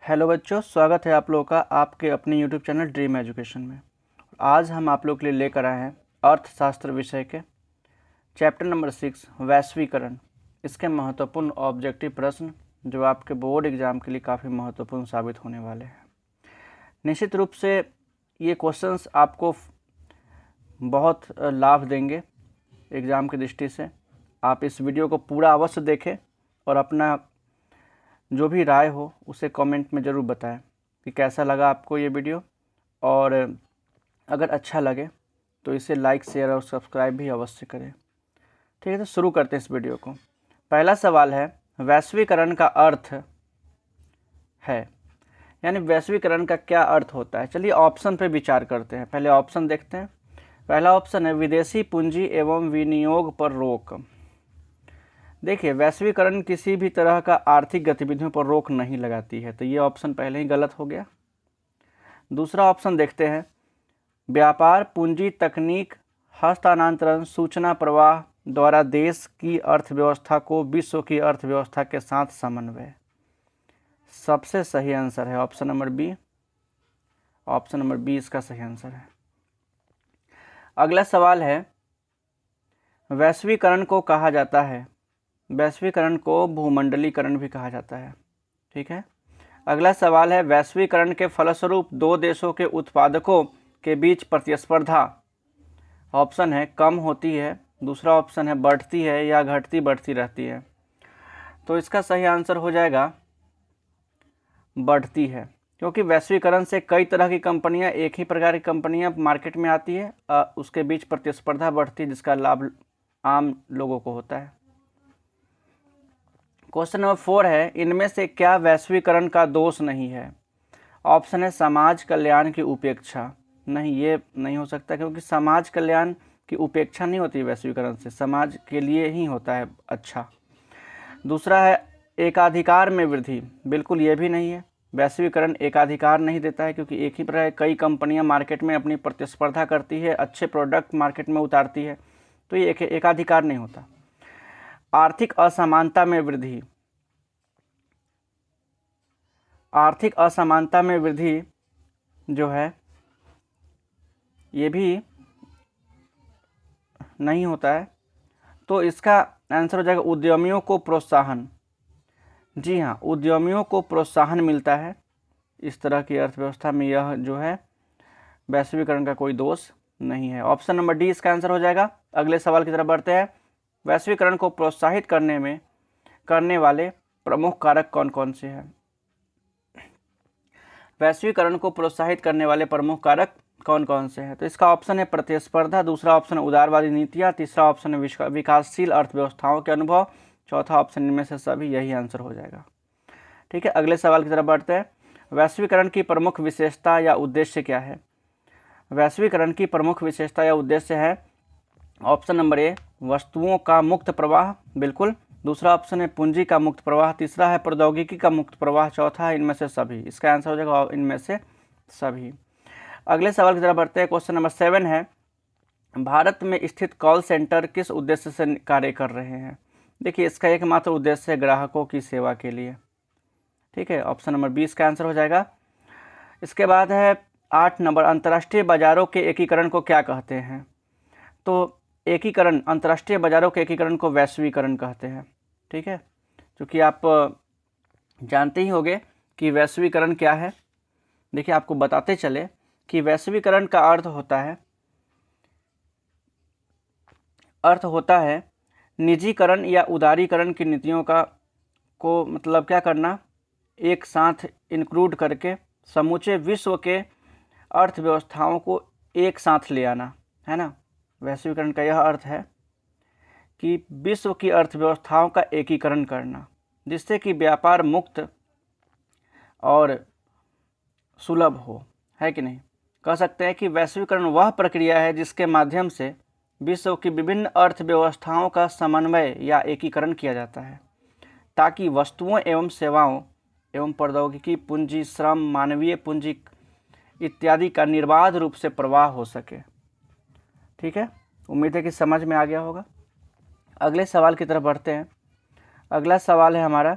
Hello बच्चों, स्वागत है आप लोगों का आपके अपने यूट्यूब चैनल ड्रीम एजुकेशन में। आज हम आप लोग के लिए लेकर आए हैं अर्थशास्त्र विषय के चैप्टर नंबर 6 वैश्वीकरण। इसके महत्वपूर्ण ऑब्जेक्टिव प्रश्न जो आपके बोर्ड एग्जाम के लिए काफ़ी महत्वपूर्ण साबित होने वाले हैं। निश्चित रूप से ये क्वेश्चंस आपको बहुत लाभ देंगे एग्ज़ाम की दृष्टि से। आप इस वीडियो को पूरा अवश्य देखें और अपना जो भी राय हो उसे कमेंट में ज़रूर बताएं कि कैसा लगा आपको ये वीडियो, और अगर अच्छा लगे तो इसे लाइक, शेयर और सब्सक्राइब भी अवश्य करें। ठीक है, तो शुरू करते हैं इस वीडियो को। पहला सवाल है, वैश्वीकरण का अर्थ है, यानी वैश्वीकरण का क्या अर्थ होता है। चलिए ऑप्शन पे विचार करते हैं। पहले ऑप्शन देखते हैं। पहला ऑप्शन है विदेशी पूंजी एवं विनियोग पर रोक। देखिए, वैश्वीकरण किसी भी तरह का आर्थिक गतिविधियों पर रोक नहीं लगाती है, तो ये ऑप्शन पहले ही गलत हो गया। दूसरा ऑप्शन देखते हैं, व्यापार, पूंजी, तकनीक, हस्तांतरण, सूचना प्रवाह द्वारा देश की अर्थव्यवस्था को विश्व की अर्थव्यवस्था के साथ समन्वय। सबसे सही आंसर है option number B. Option number B इसका सही आंसर है। अगला सवाल है, वैश्वीकरण को कहा जाता है, वैश्वीकरण को भूमंडलीकरण भी कहा जाता है। ठीक है। अगला सवाल है, वैश्वीकरण के फलस्वरूप दो देशों के उत्पादकों के बीच प्रतिस्पर्धा, ऑप्शन है कम होती है, दूसरा ऑप्शन है बढ़ती है या घटती बढ़ती रहती है। तो इसका सही आंसर हो जाएगा बढ़ती है, क्योंकि वैश्वीकरण से कई तरह की कंपनियां, एक ही प्रकार की कंपनियां मार्केट में आती है, उसके बीच प्रतिस्पर्धा बढ़ती है जिसका लाभ आम लोगों को होता है। क्वेश्चन नंबर 4 है, इनमें से क्या वैश्वीकरण का दोष नहीं है। ऑप्शन है समाज कल्याण की उपेक्षा। नहीं, ये नहीं हो सकता, क्योंकि समाज कल्याण की उपेक्षा नहीं होती वैश्वीकरण से, समाज के लिए ही होता है अच्छा। दूसरा है एकाधिकार में वृद्धि। बिल्कुल ये भी नहीं है, वैश्वीकरण एकाधिकार नहीं देता है, क्योंकि एक ही प्रकार कई कंपनियां मार्केट में अपनी प्रतिस्पर्धा करती है, अच्छे प्रोडक्ट मार्केट में उतारती है, तो ये एकाधिकार नहीं होता। आर्थिक असमानता में वृद्धि, आर्थिक असमानता में वृद्धि जो है ये भी नहीं होता है, तो इसका आंसर हो जाएगा उद्यमियों को प्रोत्साहन। जी हाँ, उद्यमियों को प्रोत्साहन मिलता है इस तरह की अर्थव्यवस्था में, यह जो है वैश्वीकरण का कोई दोष नहीं है। ऑप्शन नंबर डी इसका आंसर हो जाएगा। अगले सवाल की तरफ बढ़ते हैं। वैश्वीकरण को प्रोत्साहित करने वाले प्रमुख कारक कौन कौन से हैं। वैश्वीकरण को प्रोत्साहित करने वाले प्रमुख कारक कौन कौन से हैं, तो इसका ऑप्शन है प्रतिस्पर्धा, दूसरा ऑप्शन है उदारवादी नीतियाँ, तीसरा ऑप्शन है विकासशील अर्थव्यवस्थाओं के अनुभव, चौथा ऑप्शन इनमें से सभी, यही आंसर हो जाएगा। ठीक है, अगले सवाल की तरफ बढ़ते हैं। वैश्वीकरण की प्रमुख विशेषता या उद्देश्य क्या है। वैश्वीकरण की प्रमुख विशेषता या उद्देश्य है ऑप्शन नंबर ए वस्तुओं का मुक्त प्रवाह, बिल्कुल, दूसरा ऑप्शन है पूंजी का मुक्त प्रवाह, तीसरा है प्रौद्योगिकी का मुक्त प्रवाह, चौथा है इनमें से सभी। इसका आंसर हो जाएगा इनमें से सभी। अगले सवाल की तरफ बढ़ते हैं। क्वेश्चन नंबर 7 है, भारत में स्थित कॉल सेंटर किस उद्देश्य से कार्य कर रहे हैं। देखिए, इसका एकमात्र उद्देश्य है ग्राहकों की सेवा के लिए। ठीक है, ऑप्शन नंबर 20 का आंसर हो जाएगा। इसके बाद है 8 नंबर, अंतर्राष्ट्रीय बाजारों के एकीकरण को क्या कहते हैं। तो एकीकरण, अंतर्राष्ट्रीय बाजारों के एकीकरण को वैश्वीकरण कहते हैं। ठीक है, क्योंकि आप जानते ही होंगे कि वैश्वीकरण क्या है। देखिए, आपको बताते चले कि वैश्वीकरण का अर्थ होता है निजीकरण या उदारीकरण की नीतियों को मतलब क्या करना, एक साथ इंक्लूड करके समूचे विश्व के अर्थव्यवस्थाओं को एक साथ ले आना, है ना। वैश्वीकरण का यह अर्थ है कि विश्व की अर्थव्यवस्थाओं का एकीकरण करना, जिससे कि व्यापार मुक्त और सुलभ हो, है कि नहीं। कह सकते हैं कि वैश्वीकरण वह प्रक्रिया है जिसके माध्यम से विश्व की विभिन्न अर्थव्यवस्थाओं का समन्वय या एकीकरण किया जाता है, ताकि वस्तुओं एवं सेवाओं एवं प्रौद्योगिकी, पूंजी, श्रम, मानवीय पूंजी इत्यादि का निर्बाध रूप से प्रवाह हो सके। ठीक है, उम्मीद है कि समझ में आ गया होगा। अगले सवाल की तरफ बढ़ते हैं। अगला सवाल है हमारा,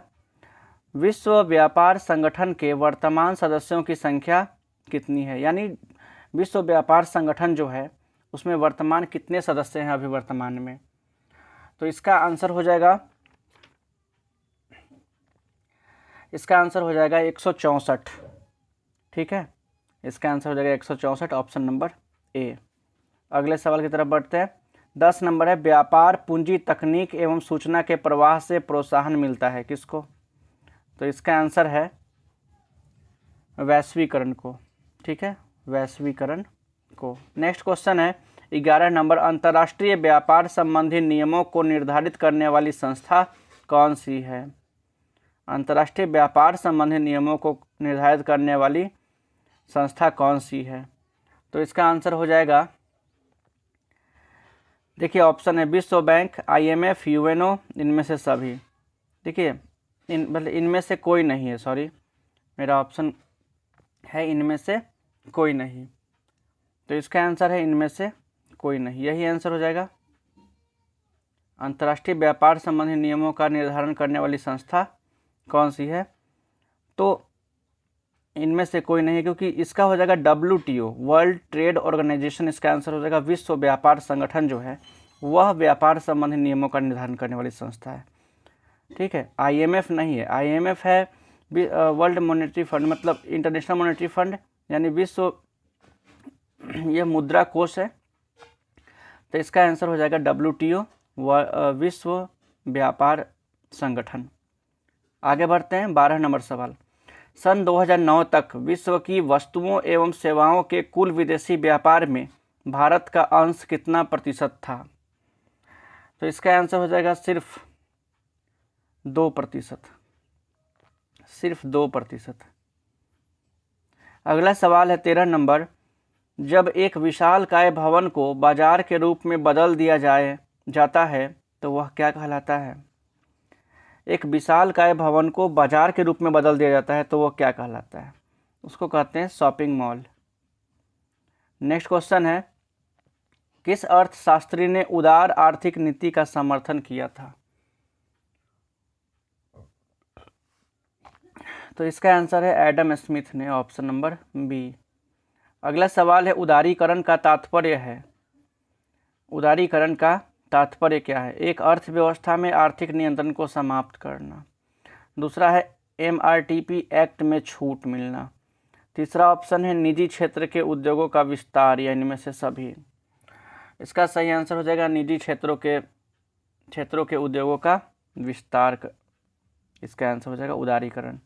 विश्व व्यापार संगठन के वर्तमान सदस्यों की संख्या कितनी है, यानी विश्व व्यापार संगठन जो है उसमें वर्तमान कितने सदस्य हैं अभी वर्तमान में। तो इसका आंसर हो जाएगा 164। ठीक है, इसका आंसर हो जाएगा 164, ऑप्शन नंबर ए। अगले सवाल की तरफ बढ़ते हैं। 10 नंबर है, व्यापार पूंजी तकनीक एवं सूचना के प्रवाह से प्रोत्साहन मिलता है किसको। तो इसका आंसर है वैश्वीकरण को। ठीक है, वैश्वीकरण को। नेक्स्ट क्वेश्चन है 11 नंबर, अंतर्राष्ट्रीय व्यापार संबंधी नियमों को निर्धारित करने वाली संस्था कौन सी है। अंतर्राष्ट्रीय व्यापार संबंधी नियमों को निर्धारित करने वाली संस्था कौन सी है। तो इसका आंसर हो जाएगा, देखिए ऑप्शन है विश्व बैंक, IMF, UNO, इनमें से सभी। देखिए इनमें से कोई नहीं है, सॉरी मेरा ऑप्शन है इनमें से कोई नहीं। तो इसका आंसर है इनमें से कोई नहीं, यही आंसर हो जाएगा। अंतर्राष्ट्रीय व्यापार संबंधी नियमों का निर्धारण करने वाली संस्था कौन सी है। तो इनमें से कोई नहीं है, क्योंकि इसका हो जाएगा WTO, वर्ल्ड ट्रेड ऑर्गेनाइजेशन। इसका आंसर हो जाएगा विश्व व्यापार संगठन जो है वह व्यापार संबंधी नियमों का निर्धारण करने वाली संस्था है। ठीक है, IMF नहीं है, IMF है वर्ल्ड मॉनेटरी फंड, मतलब इंटरनेशनल मॉनेटरी फंड, यानी विश्व, यह मुद्रा कोष है। तो इसका आंसर हो जाएगा WTO, विश्व व्यापार संगठन। आगे बढ़ते हैं, 12 नंबर सवाल। सन 2009 तक विश्व की वस्तुओं एवं सेवाओं के कुल विदेशी व्यापार में भारत का अंश कितना प्रतिशत था। तो इसका आंसर हो जाएगा सिर्फ 2%, सिर्फ 2%। अगला सवाल है 13 नंबर, जब एक विशालकाय भवन को बाजार के रूप में बदल दिया जाता है तो वह क्या कहलाता है। एक विशालकाय भवन को बाजार के रूप में बदल दिया जाता है तो वह क्या कहलाता है, उसको कहते हैं शॉपिंग मॉल। नेक्स्ट क्वेश्चन है, किस अर्थशास्त्री ने उदार आर्थिक नीति का समर्थन किया था। तो इसका आंसर है एडम स्मिथ ने, ऑप्शन नंबर बी। अगला सवाल है, उदारीकरण का तात्पर्य है, उदारीकरण का तात्पर्य क्या है। एक, अर्थव्यवस्था में आर्थिक नियंत्रण को समाप्त करना। दूसरा है MRTP एक्ट में छूट मिलना। तीसरा ऑप्शन है निजी क्षेत्र के उद्योगों का विस्तार, या इनमें से सभी। इसका सही आंसर हो जाएगा निजी क्षेत्रों के उद्योगों का विस्तार। इसका आंसर हो जाएगा उदारीकरण।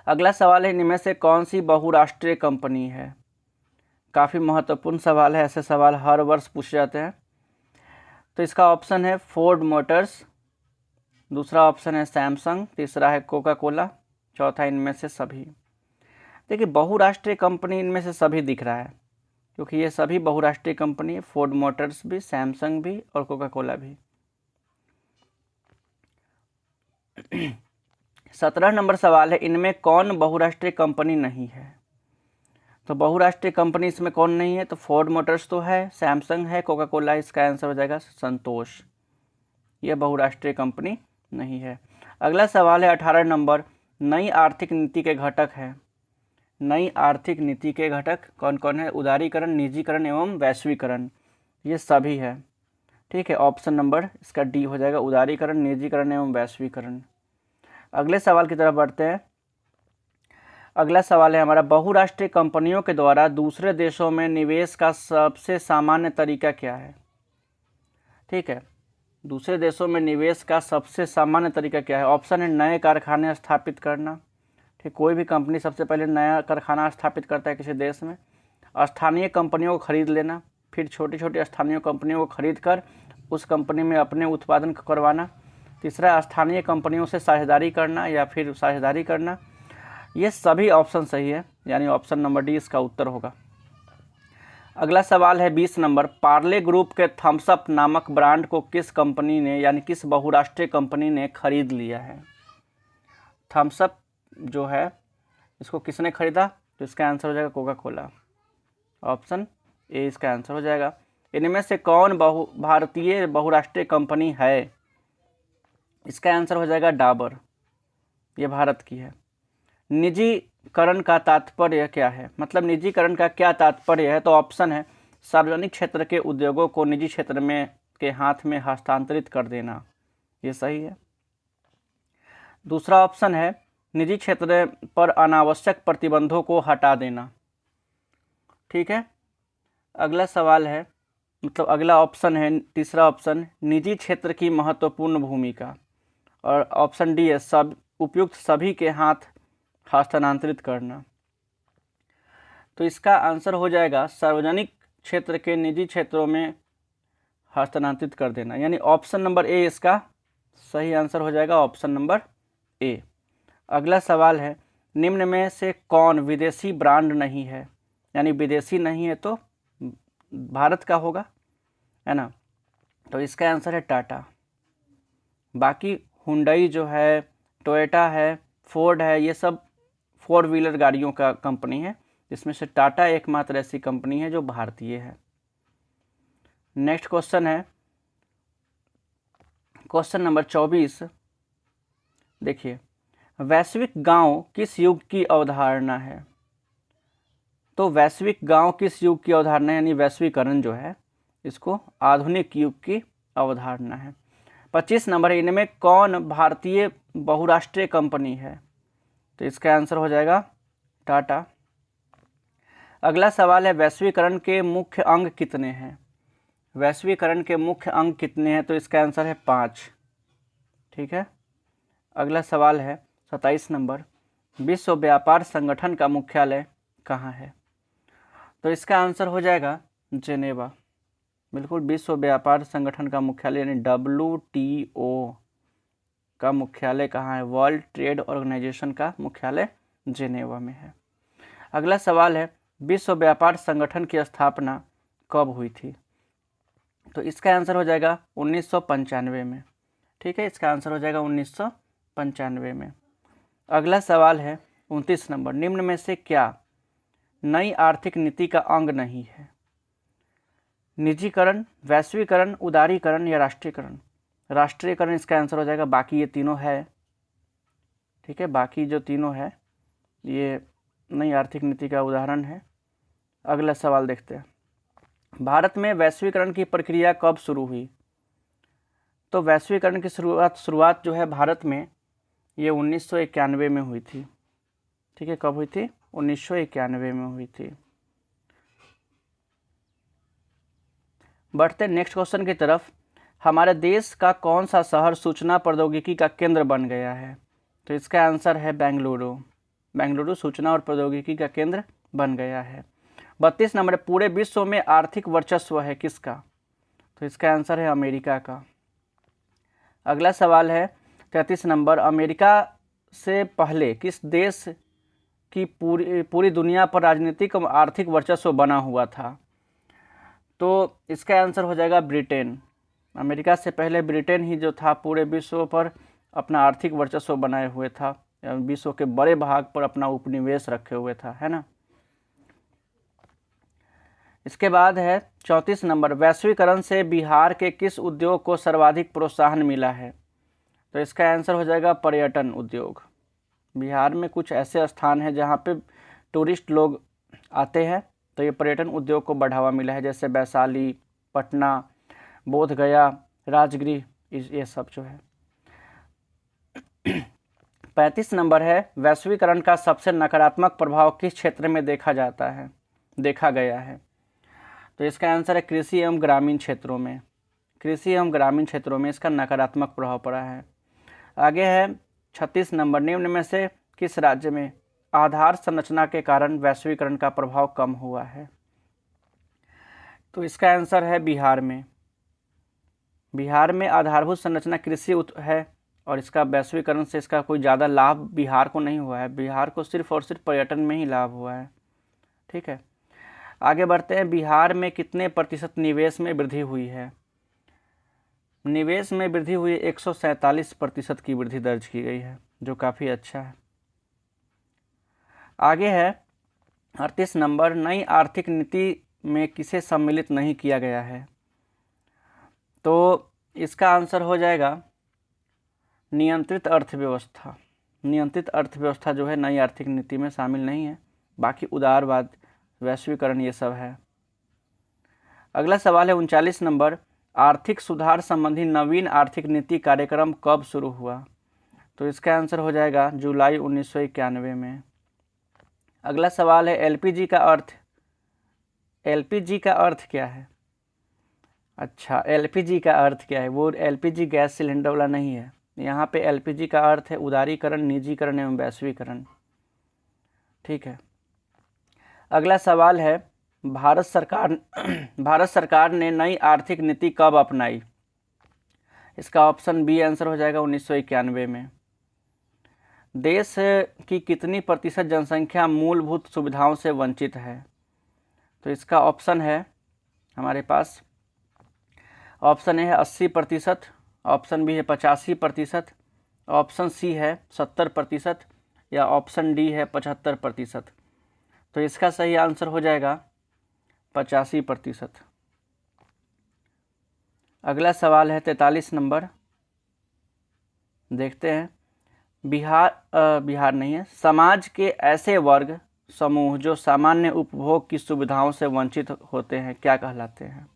अगला सवाल है, इनमें से कौन सी बहुराष्ट्रीय कंपनी है। काफ़ी महत्वपूर्ण सवाल है, ऐसे सवाल हर वर्ष पूछे जाते हैं। तो इसका ऑप्शन है फोर्ड मोटर्स, दूसरा ऑप्शन है सैमसंग, तीसरा है कोका कोला, चौथा इनमें से सभी। देखिए बहुराष्ट्रीय कंपनी इनमें से सभी दिख रहा है, क्योंकि ये सभी बहुराष्ट्रीय कंपनी है, फोर्ड मोटर्स भी, सैमसंग भी और कोका कोला भी। 17 नंबर सवाल है, इनमें कौन बहुराष्ट्रीय कंपनी नहीं है। तो बहुराष्ट्रीय कंपनी इसमें कौन नहीं है, तो फोर्ड मोटर्स तो है, सैमसंग है, कोका कोला। इसका आंसर हो जाएगा संतोष, यह बहुराष्ट्रीय कंपनी नहीं है। अगला सवाल है 18 नंबर, नई आर्थिक नीति के घटक है। नई आर्थिक नीति के घटक कौन कौन है। उदारीकरण, निजीकरण एवं वैश्वीकरण, ये सभी है। ठीक है, ऑप्शन नंबर इसका डी हो जाएगा, उदारीकरण, निजीकरण एवं वैश्वीकरण। अगले सवाल की तरफ बढ़ते हैं। अगला सवाल है हमारा, बहुराष्ट्रीय कंपनियों के द्वारा दूसरे देशों में निवेश का सबसे सामान्य तरीका क्या है। ठीक है, दूसरे देशों में निवेश का सबसे सामान्य तरीका क्या है। ऑप्शन है नए कारखाने स्थापित करना। ठीक, कोई भी कंपनी सबसे पहले नया कारखाना स्थापित करता है किसी देश में। स्थानीय कंपनियों को खरीद लेना, फिर छोटी छोटी स्थानीय कंपनियों को खरीद कर उस कंपनी में अपने उत्पादन करवाना। तीसरा, स्थानीय कंपनियों से साझेदारी करना या फिर साझेदारी करना। ये सभी ऑप्शन सही है, यानी ऑप्शन नंबर डी इसका उत्तर होगा। अगला सवाल है 20 नंबर, पार्ले ग्रुप के थम्स अप नामक ब्रांड को किस कंपनी ने, यानी किस बहुराष्ट्रीय कंपनी ने खरीद लिया है। थम्स अप जो है इसको किसने खरीदा, तो इसका आंसर हो जाएगा कोका कोला, ऑप्शन ए इसका आंसर हो जाएगा। इनमें से कौन भारतीय बहुराष्ट्रीय कंपनी है। इसका आंसर हो जाएगा डाबर, ये भारत की है। निजीकरण का तात्पर्य क्या है, मतलब निजीकरण का क्या तात्पर्य है? तो ऑप्शन है सार्वजनिक क्षेत्र के उद्योगों को निजी क्षेत्र में के हाथ में हस्तांतरित कर देना, ये सही है। दूसरा ऑप्शन है निजी क्षेत्र पर अनावश्यक प्रतिबंधों को हटा देना। ठीक है, अगला सवाल है, मतलब अगला ऑप्शन है, तीसरा ऑप्शन निजी क्षेत्र की महत्वपूर्ण भूमिका, और ऑप्शन डी है सब उपयुक्त सभी के हाथ हस्तांतरित करना। तो इसका आंसर हो जाएगा सार्वजनिक क्षेत्र के निजी क्षेत्रों में हस्तांतरित कर देना, यानी ऑप्शन नंबर ए इसका सही आंसर हो जाएगा, ऑप्शन नंबर ए। अगला सवाल है निम्न में से कौन विदेशी ब्रांड नहीं है, यानी विदेशी नहीं है तो भारत का होगा, है ना। तो इसका आंसर है टाटा। बाकी हुंडई जो है, टोयोटा है, फोर्ड है, ये सब 4 व्हीलर गाड़ियों का कंपनी है, जिसमें से टाटा एकमात्र ऐसी कंपनी है जो भारतीय है। नेक्स्ट क्वेश्चन है क्वेश्चन नंबर 24। देखिए, वैश्विक गांव किस युग की अवधारणा है? तो वैश्विक गांव किस युग की अवधारणा है, यानी वैश्वीकरण जो है इसको आधुनिक युग की अवधारणा है। 25 नंबर, इनमें कौन भारतीय बहुराष्ट्रीय कंपनी है? तो इसका आंसर हो जाएगा टाटा। अगला सवाल है वैश्वीकरण के मुख्य अंग कितने हैं? वैश्वीकरण के मुख्य अंग कितने हैं? तो इसका आंसर है 5। ठीक है, अगला सवाल है 27 नंबर, विश्व व्यापार संगठन का मुख्यालय कहाँ है? तो इसका आंसर हो जाएगा जेनेवा। बिल्कुल, विश्व व्यापार संगठन का मुख्यालय यानी WTO का मुख्यालय कहाँ है? वर्ल्ड ट्रेड ऑर्गेनाइजेशन का मुख्यालय जेनेवा में है। अगला सवाल है विश्व व्यापार संगठन की स्थापना कब हुई थी? तो इसका आंसर हो जाएगा 1995 में। ठीक है, इसका आंसर हो जाएगा 1995 में। अगला सवाल है 29 नंबर, निम्न में से क्या नई आर्थिक नीति का अंग नहीं है? निजीकरण, वैश्वीकरण, उदारीकरण या राष्ट्रीयकरण? राष्ट्रीयकरण इसका आंसर हो जाएगा, बाकी ये तीनों है। ठीक है, बाकी जो तीनों है ये नई आर्थिक नीति का उदाहरण है। अगला सवाल देखते हैं, भारत में वैश्वीकरण की प्रक्रिया कब शुरू हुई? तो वैश्वीकरण की शुरुआत जो है भारत में ये 1991 में हुई थी। ठीक है, कब हुई थी? 1991 में हुई थी। बढ़ते नेक्स्ट क्वेश्चन की तरफ, हमारे देश का कौन सा शहर सूचना प्रौद्योगिकी का केंद्र बन गया है? तो इसका आंसर है बेंगलुरु। बेंगलुरु सूचना और प्रौद्योगिकी का केंद्र बन गया है। 32 नंबर, पूरे विश्व में आर्थिक वर्चस्व है किसका? तो इसका आंसर है अमेरिका का। अगला सवाल है 33 नंबर, अमेरिका से पहले किस देश की पूरी दुनिया पर राजनीतिक और आर्थिक वर्चस्व बना हुआ था? तो इसका आंसर हो जाएगा ब्रिटेन। अमेरिका से पहले ब्रिटेन ही जो था पूरे विश्व पर अपना आर्थिक वर्चस्व बनाए हुए था, विश्व के बड़े भाग पर अपना उपनिवेश रखे हुए था, है ना। इसके बाद है 34 नंबर, वैश्वीकरण से बिहार के किस उद्योग को सर्वाधिक प्रोत्साहन मिला है? तो इसका आंसर हो जाएगा पर्यटन उद्योग। बिहार में कुछ ऐसे स्थान हैं जहाँ पे टूरिस्ट लोग आते हैं, तो ये पर्यटन उद्योग को बढ़ावा मिला है, जैसे वैशाली, पटना, बोधगया, राजगीर, ये सब जो है। 35 नंबर है, वैश्वीकरण का सबसे नकारात्मक प्रभाव किस क्षेत्र में देखा गया है? तो इसका आंसर है कृषि एवं ग्रामीण क्षेत्रों में। कृषि एवं ग्रामीण क्षेत्रों में इसका नकारात्मक प्रभाव पड़ा है। आगे है 36 नंबर, निम्न में से किस राज्य में आधार संरचना के कारण वैश्वीकरण का प्रभाव कम हुआ है? तो इसका आंसर है बिहार में। बिहार में आधारभूत संरचना कृषि है और इसका वैश्वीकरण से इसका कोई ज़्यादा लाभ बिहार को नहीं हुआ है। बिहार को सिर्फ और सिर्फ पर्यटन में ही लाभ हुआ है। ठीक है, आगे बढ़ते हैं, बिहार में कितने प्रतिशत निवेश में वृद्धि हुई है? निवेश में वृद्धि हुई 147% की वृद्धि दर्ज की गई है, जो काफ़ी अच्छा है। आगे है 38 नंबर, नई आर्थिक नीति में किसे सम्मिलित नहीं किया गया है? तो इसका आंसर हो जाएगा नियंत्रित अर्थव्यवस्था। नियंत्रित अर्थव्यवस्था जो है नई आर्थिक नीति में शामिल नहीं है। बाकी उदारवाद, वैश्वीकरण, ये सब है। अगला सवाल है 39 नंबर, आर्थिक सुधार संबंधी नवीन आर्थिक नीति कार्यक्रम कब शुरू हुआ? तो इसका आंसर हो जाएगा जुलाई 1991 में। अगला सवाल है एलपीजी का अर्थ। एलपीजी का अर्थ क्या है? अच्छा, एलपीजी का अर्थ क्या है? वो एलपीजी गैस सिलेंडर वाला नहीं है। यहाँ पे एलपीजी का अर्थ है उदारीकरण, निजीकरण एवं वैश्वीकरण। ठीक है। अगला सवाल है भारत सरकार ने नई आर्थिक नीति कब अपनाई? इसका ऑप्शन बी आंसर हो जाएगा 1991 में। देश की कितनी प्रतिशत जनसंख्या मूलभूत सुविधाओं से वंचित है? तो इसका ऑप्शन है हमारे पास, ऑप्शन ए है 80%, ऑप्शन बी है 85%, ऑप्शन सी है 70% या ऑप्शन डी है 75%। तो इसका सही आंसर हो जाएगा 85%। अगला सवाल है 43 नंबर, देखते हैं। बिहार नहीं है, समाज के ऐसे वर्ग समूह जो सामान्य उपभोग की सुविधाओं से वंचित होते हैं क्या कहलाते हैं?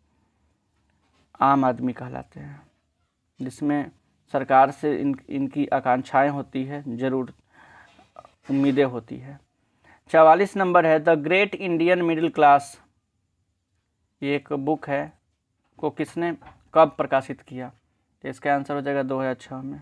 आम आदमी कहलाते हैं, जिसमें सरकार से इनकी आकांक्षाएं होती है, जरूर उम्मीदें होती है। 44 नंबर है the great Indian middle class, ये एक बुक है, को किसने कब प्रकाशित किया? तो इसका आंसर हो जाएगा 2006 में।